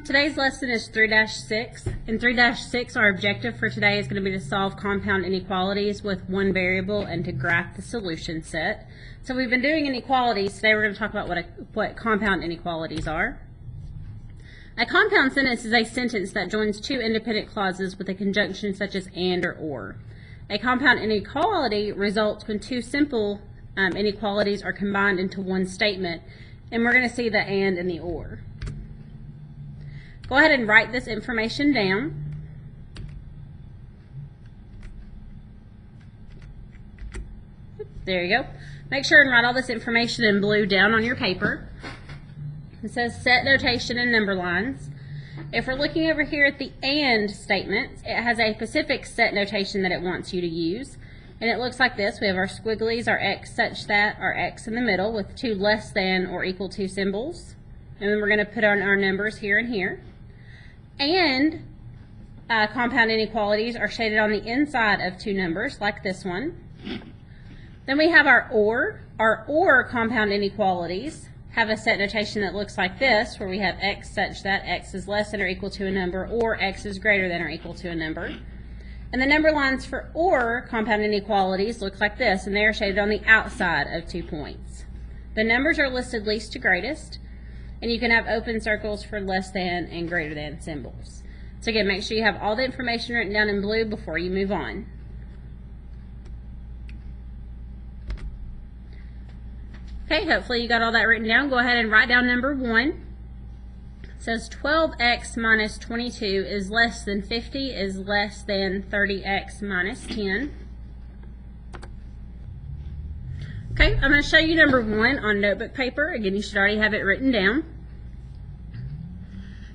Today's lesson is 3-6. In 3-6, our objective for today is going to be to solve compound inequalities with one variable and to graph the solution set. So we've been doing inequalities. Today we're going to talk about what compound inequalities are. A compound sentence is a sentence that joins two independent clauses with a conjunction such as and or. A compound inequality results when two simple inequalities are combined into one statement, and we're going to see the and the or. Go ahead and write this information down. There you go. Make sure and write all this information in blue down on your paper. It says set notation and number lines. If we're looking over here at the and statement, it has a specific set notation that it wants you to use. And it looks like this. We have our squigglies, our x such that, our x in the middle with two less than or equal to symbols. And then we're going to put on our numbers here and here. And compound inequalities are shaded on the inside of two numbers, like this one. Then we have our or. Our or compound inequalities have a set notation that looks like this, where we have x such that x is less than or equal to a number, or x is greater than or equal to a number. And the number lines for or compound inequalities look like this, and they are shaded on the outside of 2 points. The numbers are listed least to greatest. And you can have open circles for less than and greater than symbols. So again, make sure you have all the information written down in blue before you move on. Okay, hopefully you got all that written down. Go ahead and write down number 1. It says 12x minus 22 is less than 50 is less than 30x minus 10. Okay, I'm going to show you number 1 on notebook paper. Again, you should already have it written down.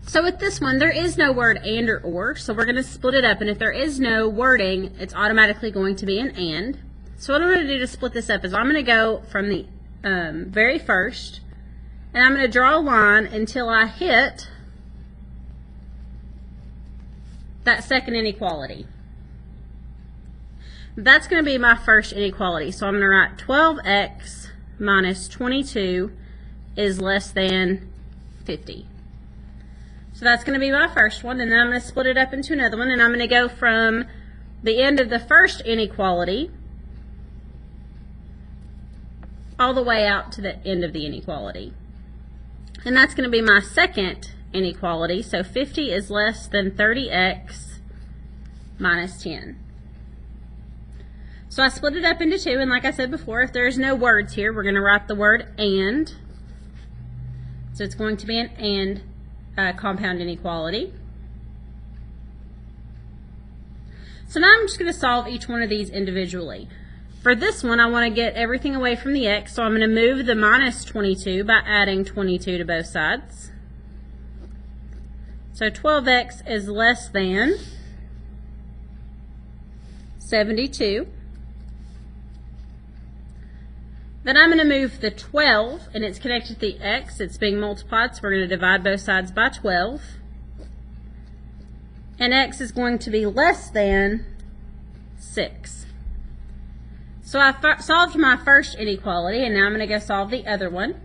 So with this one, there is no word and or, so we're going to split it up. And if there is no wording, it's automatically going to be an and. So what I'm going to do to split this up is I'm going to go from the very first, and I'm going to draw a line until I hit that second inequality. That's going to be my first inequality. So I'm going to write 12x minus 22 is less than 50. So that's going to be my first one, and then I'm going to split it up into another one, and I'm going to go from the end of the first inequality all the way out to the end of the inequality. And that's going to be my second inequality. So 50 is less than 30x minus 10. So I split it up into 2, and like I said before, if there's no words here, we're going to write the word and. So it's going to be an and compound inequality. So now I'm just going to solve each one of these individually. For this one, I want to get everything away from the x, so I'm going to move the minus 22 by adding 22 to both sides. So 12x is less than 72. Then I'm going to move the 12, and it's connected to the x. It's being multiplied, so we're going to divide both sides by 12. And x is going to be less than 6. So I solved my first inequality, and now I'm going to go solve the other one.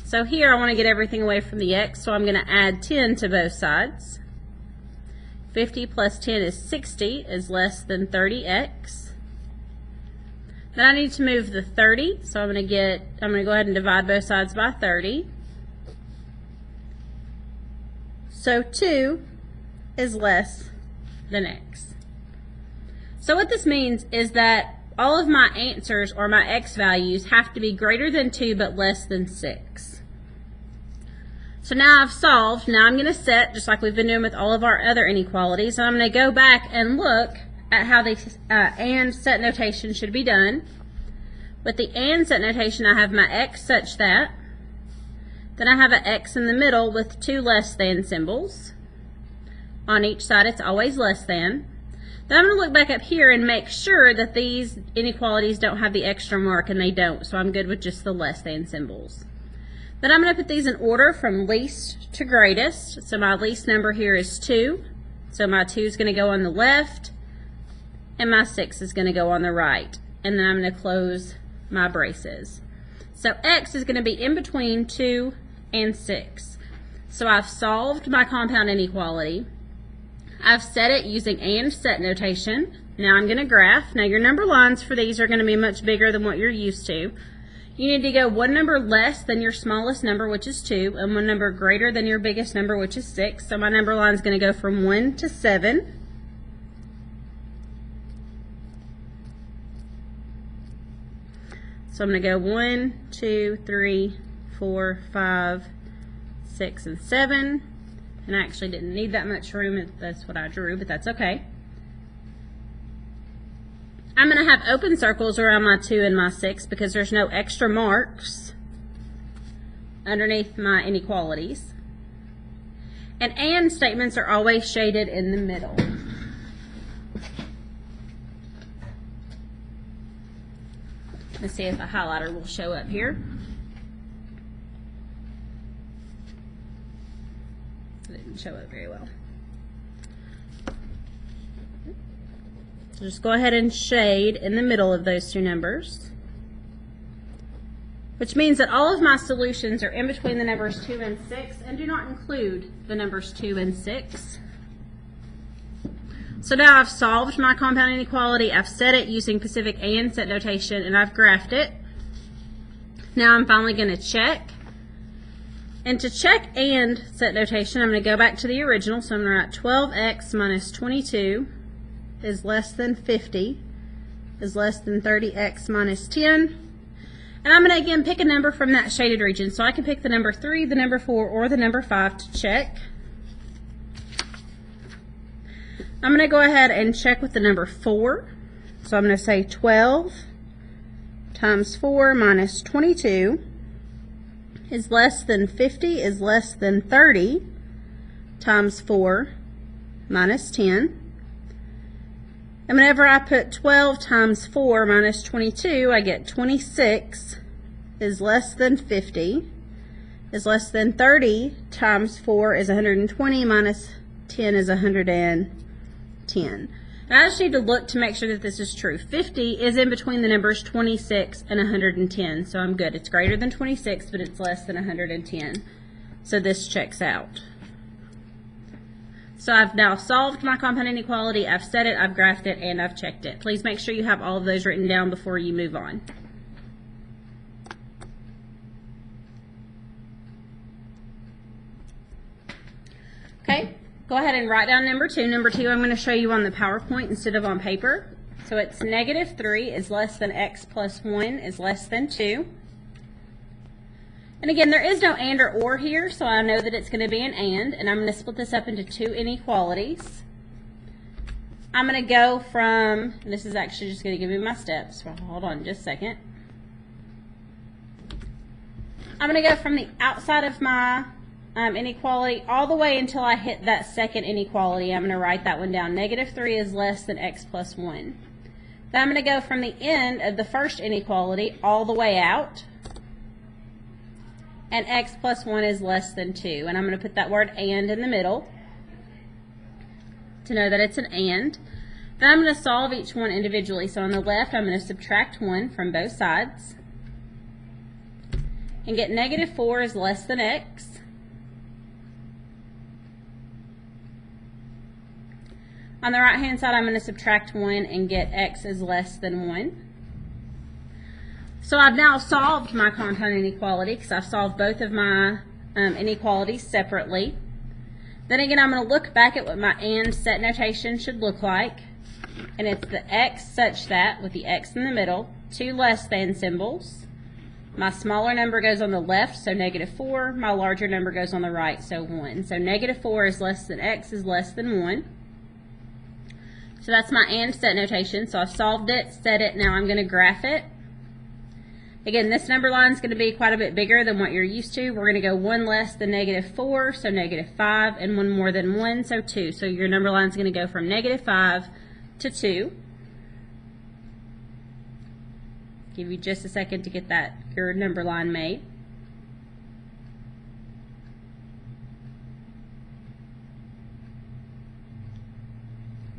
So here I want to get everything away from the x, so I'm going to add 10 to both sides. 50 plus 10 is 60 is less than 30x. Then I need to move the 30, so I'm going to go ahead and divide both sides by 30. So 2 is less than x. So what this means is that all of my answers, or my x values, have to be greater than 2 but less than 6. So now I've solved. Now I'm going to set, just like we've been doing with all of our other inequalities, and I'm going to go back and look at how the and set notation should be done. With the and set notation, I have my x such that. Then I have an x in the middle with two less than symbols. On each side, it's always less than. Then I'm going to look back up here and make sure that these inequalities don't have the extra mark, and they don't, so I'm good with just the less than symbols. Then I'm going to put these in order from least to greatest. So my least number here is 2. So my 2 is going to go on the left, and my 6 is going to go on the right. And then I'm going to close my braces. So x is going to be in between 2 and 6. So I've solved my compound inequality. I've set it using and set notation. Now I'm going to graph. Now your number lines for these are going to be much bigger than what you're used to. You need to go one number less than your smallest number, which is 2, and one number greater than your biggest number, which is 6. So my number line is going to go from 1 to 7. So I'm going to go 1, 2, 3, 4, 5, 6, and 7. And I actually didn't need that much room. That's what I drew, but that's okay. I'm going to have open circles around my 2 and my 6 because there's no extra marks underneath my inequalities. And statements are always shaded in the middle. Let's see if a highlighter will show up here. It didn't show up very well. So just go ahead and shade in the middle of those two numbers, which means that all of my solutions are in between the numbers 2 and 6 and do not include the numbers 2 and 6. So now I've solved my compound inequality, I've set it using Pacific and set notation, and I've graphed it. Now I'm finally going to check. And to check and set notation, I'm going to go back to the original. So I'm going to write 12x minus 22 is less than 50 is less than 30x minus 10. And I'm going to again pick a number from that shaded region. So I can pick the number 3, the number 4, or the number 5 to check. I'm going to go ahead and check with the number 4. So I'm going to say 12 times 4 minus 22 is less than 50 is less than 30 times 4 minus 10. And whenever I put 12 times 4 minus 22, I get 26 is less than 50 is less than 30 times 4 is 120 minus 10 is 110. And I just need to look to make sure that this is true. 50 is in between the numbers 26 and 110, so I'm good. It's greater than 26, but it's less than 110. So this checks out. So I've now solved my compound inequality, I've set it, I've graphed it, and I've checked it. Please make sure you have all of those written down before you move on. Okay, go ahead and write down number 2. Number 2 I'm going to show you on the PowerPoint instead of on paper. So it's negative 3 is less than x plus 1 is less than 2. And again, there is no and or here, so I know that it's going to be an and I'm going to split this up into 2 inequalities. I'm going to go from, and this is actually just going to give me my steps, so hold on just a second. I'm going to go from the outside of my inequality all the way until I hit that second inequality. I'm going to write that one down. Negative 3 is less than x plus 1. Then I'm going to go from the end of the first inequality all the way out. And x plus 1 is less than 2. And I'm going to put that word and in the middle to know that it's an and. Then I'm going to solve each one individually. So on the left, I'm going to subtract 1 from both sides and get negative 4 is less than x. On the right hand side, I'm going to subtract 1 and get x is less than 1. So I've now solved my compound inequality because I've solved both of my inequalities separately. Then again, I'm going to look back at what my and set notation should look like. And it's the x such that, with the x in the middle, 2 less than symbols. My smaller number goes on the left, so negative 4. My larger number goes on the right, so 1. So negative 4 is less than x is less than 1. So that's my and set notation. So I've solved it, set it, now I'm going to graph it. Again, this number line is going to be quite a bit bigger than what you're used to. We're going to go 1 less than negative 4, so negative 5, and 1 more than 1, so 2. So your number line is going to go from negative 5 to 2. Give you just a second to get that your number line made.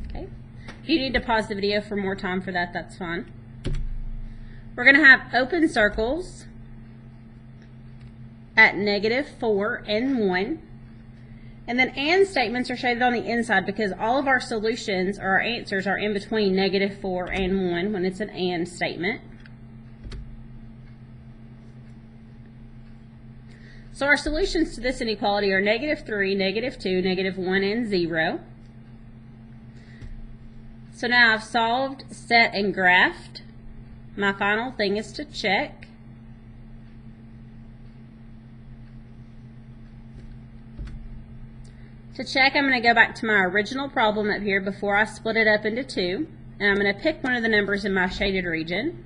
Okay. If you need to pause the video for more time for that, that's fine. We're going to have open circles at negative 4 and 1. And then and statements are shaded on the inside because all of our solutions or our answers are in between -4 and 1 when it's an and statement. So our solutions to this inequality are -3, -2, -1, and 0. So now I've solved, set, and graphed. My final thing is to check. To check, I'm going to go back to my original problem up here before I split it up into 2. And I'm going to pick one of the numbers in my shaded region.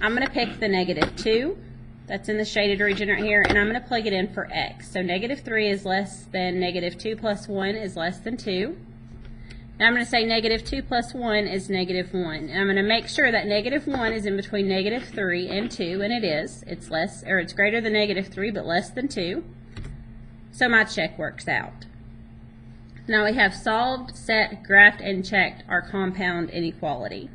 I'm going to pick the -2. That's in the shaded region right here, and I'm going to plug it in for x. So -3 is less than -2 plus 1 is less than 2. And I'm going to say -2 plus 1 is -1. And I'm going to make sure that -1 is in between -3 and 2, and it is. It's less, or it's greater than -3, but less than 2. So my check works out. Now we have solved, set, graphed, and checked our compound inequality.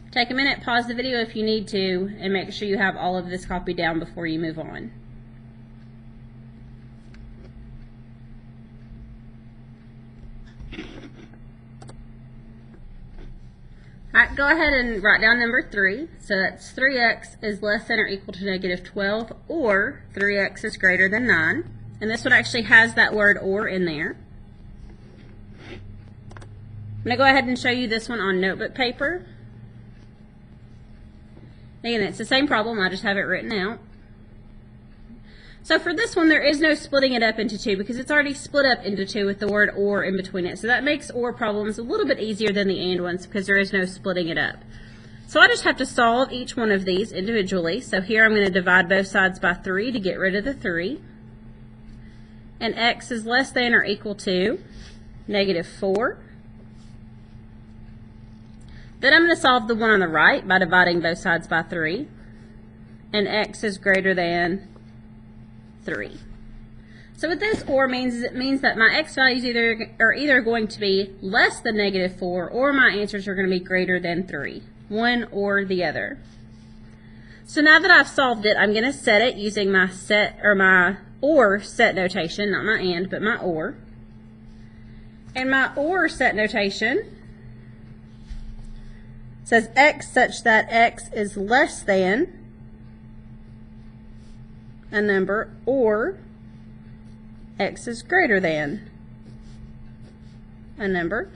Take a minute, pause the video if you need to, and make sure you have all of this copied down before you move on. Alright, go ahead and write down number 3. So that's 3x is less than or equal to -12, or 3x is greater than 9. And this one actually has that word or in there. I'm going to go ahead and show you this one on notebook paper. Again, it's the same problem, I just have it written out. So for this one, there is no splitting it up into 2 because it's already split up into 2 with the word or in between it. So that makes or problems a little bit easier than the and ones because there is no splitting it up. So I just have to solve each one of these individually. So here I'm going to divide both sides by 3 to get rid of the 3. And x is less than or equal to -4. Then I'm going to solve the one on the right by dividing both sides by 3. And x is greater than 3. So what this or means is it means that my x values are either going to be less than -4 or my answers are going to be greater than 3. One or the other. So now that I've solved it, I'm going to set it using my set or my or set notation, not my and, but my or. And my or set notation says x such that x is less than a number or x is greater than a number.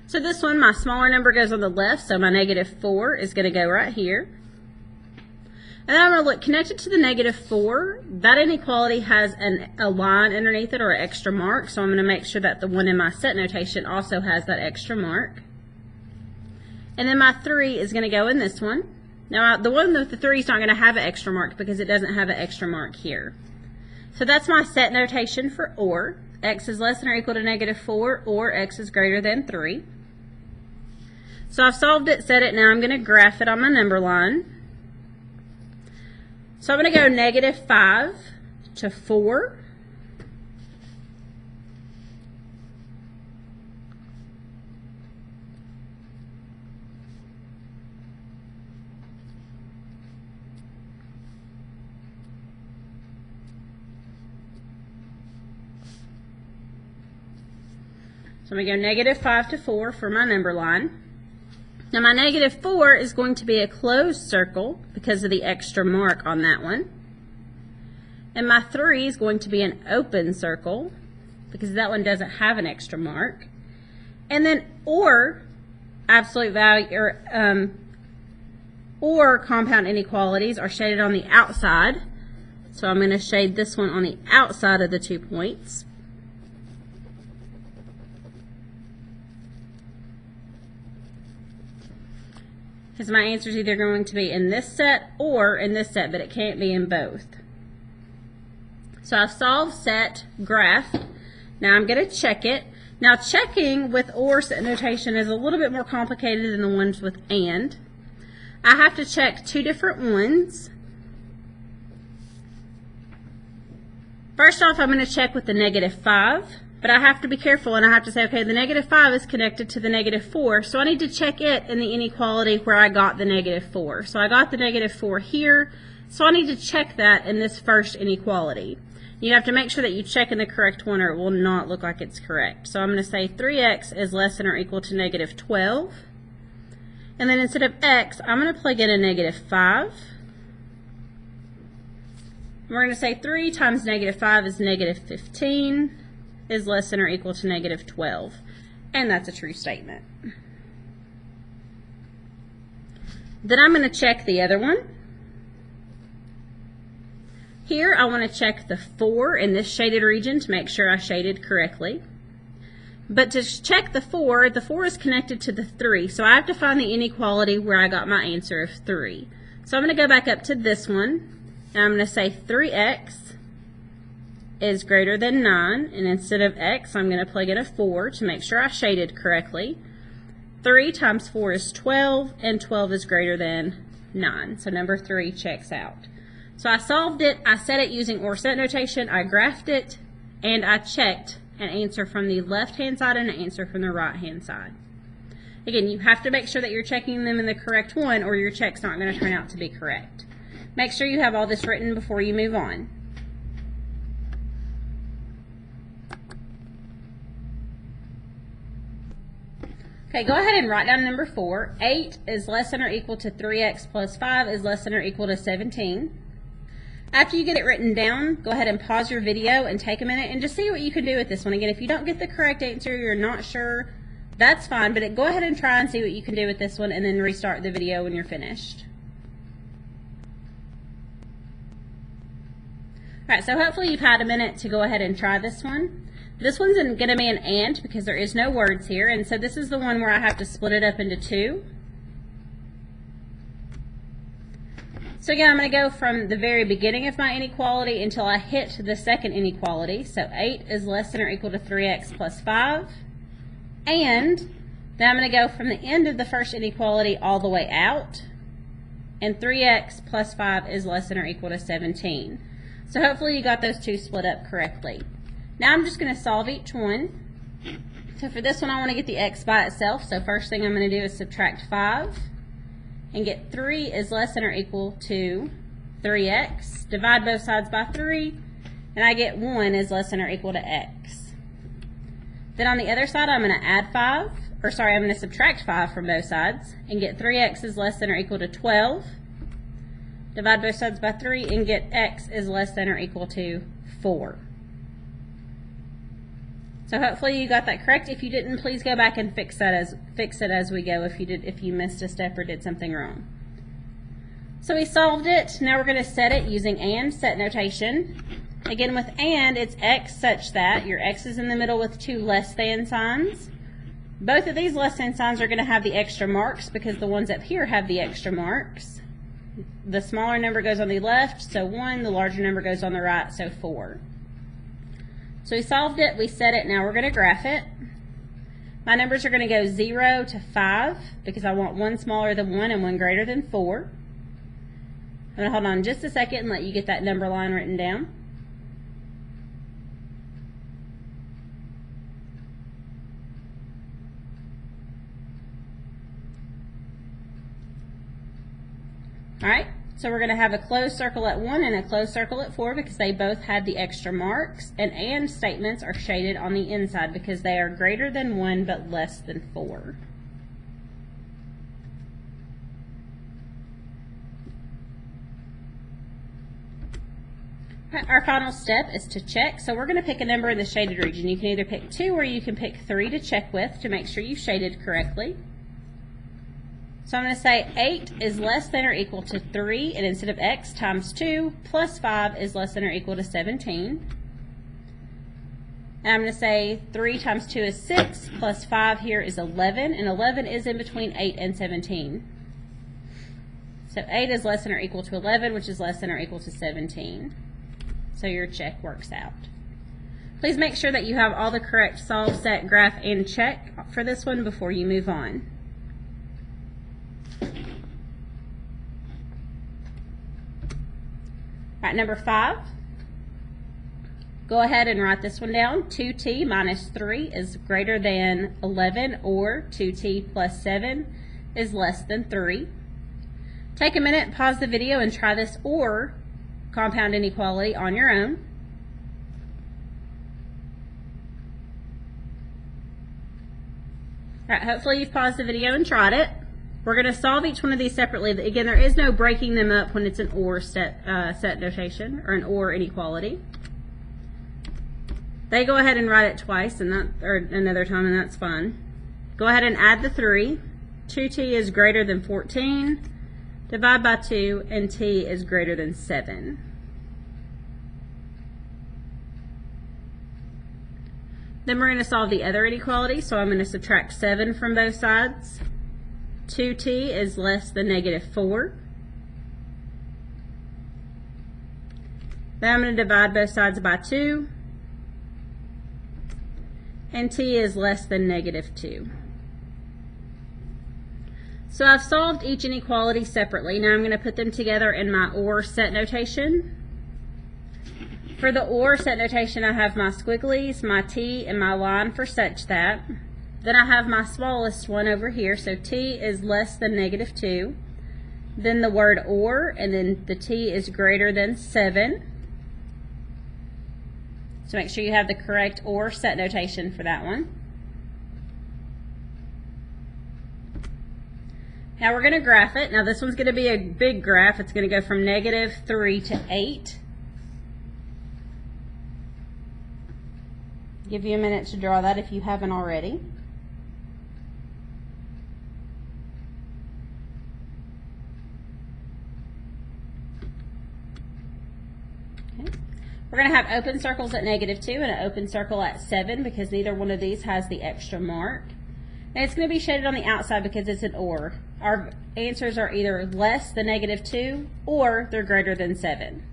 So this one, my smaller number goes on the left, so my -4 is going to go right here. And then I'm going to look connected to the -4. That inequality has a line underneath it or an extra mark, so I'm going to make sure that the one in my set notation also has that extra mark. And then my 3 is going to go in this one. Now the one with the 3 is not going to have an extra mark because it doesn't have an extra mark here. So that's my set notation for or. X is less than or equal to -4 or x is greater than 3. So I've solved it, set it, now I'm going to graph it on my number line. So I'm going to go -5 to 4. So I'm going to go -5 to 4 for my number line. Now my -4 is going to be a closed circle because of the extra mark on that one. And my 3 is going to be an open circle because that one doesn't have an extra mark. And then or absolute value or compound inequalities are shaded on the outside. So I'm going to shade this one on the outside of the 2 points. Because my answer is either going to be in this set or in this set, but it can't be in both. So I've solved, set, graphed. Now I'm going to check it. Now checking with or set notation is a little bit more complicated than the ones with and. I have to check 2 different ones. First off, I'm going to check with the -5 But I have to be careful, and I have to say, okay, the -5 is connected to the -4, so I need to check it in the inequality where I got the -4. So I got the -4 here, so I need to check that in this first inequality. You have to make sure that you check in the correct one or it will not look like it's correct. So I'm going to say 3x is less than or equal to -12. And then instead of x, I'm going to plug in a -5. We're going to say 3 times -5 is -15 is less than or equal to -12. And that's a true statement. Then I'm going to check the other one. Here I want to check the 4 in this shaded region to make sure I shaded correctly. But to check the 4 is connected to the 3, so I have to find the inequality where I got my answer of 3. So I'm going to go back up to this one, and I'm going to say 3x is greater than 9, and instead of x, I'm going to plug in a 4 to make sure I shaded correctly. 3 times 4 is 12, and 12 is greater than 9, so number 3 checks out. So I solved it, I set it using or set notation, I graphed it, and I checked an answer from the left-hand side and an answer from the right-hand side. Again, you have to make sure that you're checking them in the correct one or your check's not going to turn out to be correct. Make sure you have all this written before you move on. Okay, go ahead and write down number 4. 8 is less than or equal to 3x plus 5 is less than or equal to 17. After you get it written down, go ahead and pause your video and take a minute and just see what you can do with this one. Again, if you don't get the correct answer, you're not sure, that's fine, but go ahead and try and see what you can do with this one and then restart the video when you're finished. Alright, so hopefully you've had a minute to go ahead and try this one. This one's going to be an and because there is no words here, and so this is the one where I have to split it up into 2. So again, I'm going to go from the very beginning of my inequality until I hit the second inequality. So 8 is less than or equal to 3x plus 5. And then I'm going to go from the end of the first inequality all the way out. And 3x plus 5 is less than or equal to 17. So hopefully you got those two split up correctly. Now I'm just going to solve each one. So for this one, I want to get the x by itself. So first thing I'm going to do is subtract 5. And get 3 is less than or equal to 3x. Divide both sides by 3, and I get 1 is less than or equal to x. Then on the other side, I'm going to add 5, I'm going to subtract 5 from both sides, and get 3x is less than or equal to 12. Divide both sides by 3, and get x is less than or equal to 4. So hopefully you got that correct. If you didn't, please go back and fix it as we go if you missed a step or did something wrong. So we solved it. Now we're going to set it using and set notation. Again, with and, it's x such that your x is in the middle with 2 less than signs. Both of these less than signs are going to have the extra marks because the ones up here have the extra marks. The smaller number goes on the left, so 1. The larger number goes on the right, so 4. So we solved it, we set it, now we're going to graph it. My numbers are going to go 0 to 5 because I want one smaller than 1 and one greater than 4. I'm going to hold on just a second and let you get that number line written down. Alright, so we're going to have a closed circle at 1 and a closed circle at 4 because they both had the extra marks, and statements are shaded on the inside because they are greater than 1 but less than 4. Our final step is to check. So we're going to pick a number in the shaded region. You can either pick 2 or you can pick 3 to check with to make sure you shaded correctly. So I'm going to say 8 is less than or equal to 3, and instead of x times 2 plus 5 is less than or equal to 17. And I'm going to say 3 times 2 is 6 plus 5 here is 11, and 11 is in between 8 and 17. So 8 is less than or equal to 11, which is less than or equal to 17. So your check works out. Please make sure that you have all the correct solve, set, graph, and check for this one before you move on. All right, number 5. Go go ahead and write this one down. 2t minus 3 is greater than 11, or 2t plus 7 is less than 3. Take a minute, pause the video, and try this or compound inequality on your own. All right, hopefully you've paused the video and tried it. We're going to solve each one of these separately. Again, there is no breaking them up when it's an or set notation, or an or inequality. They go ahead and write it twice, and or another time, and that's fine. Go ahead and add the 3. 2t is greater than 14. Divide by 2, and t is greater than 7. Then we're going to solve the other inequality, so I'm going to subtract 7 from both sides. 2t is less than -4. Then I'm going to divide both sides by 2, and t is less than -2. So I've solved each inequality separately. Now I'm going to put them together in my or set notation. For the or set notation, I have my squigglies, my t, and my line for such that. Then I have my smallest one over here, so t is less than -2. Then the word or, and then the t is greater than 7. So make sure you have the correct or set notation for that one. Now we're going to graph it. Now this one's going to be a big graph. It's going to go from -3 to 8. Give you a minute to draw that if you haven't already. Okay. We're going to have open circles at -2 and an open circle at 7 because neither one of these has the extra mark. And it's going to be shaded on the outside because it's an or. Our answers are either less than -2 or they're greater than 7.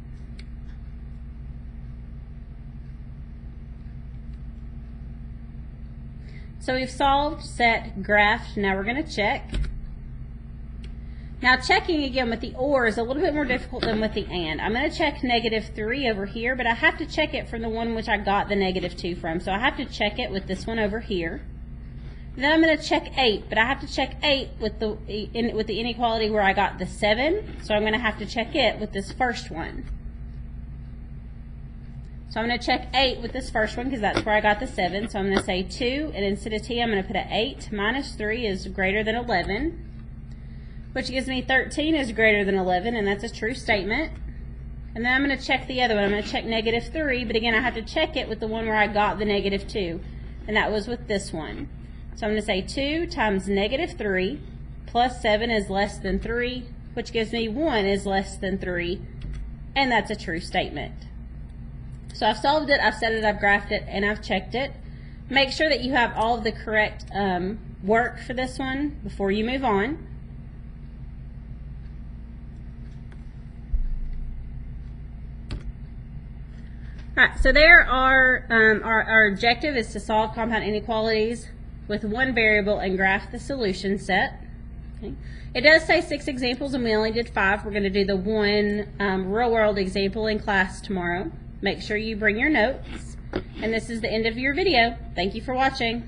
So we've solved, set, graphed. Now we're going to check. Now checking again with the or is a little bit more difficult than with the and. I'm going to check -3 over here, but I have to check it from the one which I got the -2 from. So I have to check it with this one over here. Then I'm going to check 8, but I have to check 8 with the inequality where I got the 7. So I'm going to have to check it with this first one. So I'm going to check 8 with this first one because that's where I got the 7. So I'm going to say 2, and instead of t, I'm going to put an 8 minus 3 is greater than 11, which gives me 13 is greater than 11, and that's a true statement. And then I'm going to check the other one. I'm going to check -3, but again, I have to check it with the one where I got the -2, and that was with this one. So I'm going to say 2 times -3 plus 7 is less than 3, which gives me 1 is less than 3, and that's a true statement. So I've solved it, I've set it, I've graphed it, and I've checked it. Make sure that you have all of the correct work for this one before you move on. Alright, so there are, our objective is to solve compound inequalities with one variable and graph the solution set. Okay. It does say 6 examples and we only did 5. We're going to do the one real world example in class tomorrow. Make sure you bring your notes. And this is the end of your video. Thank you for watching.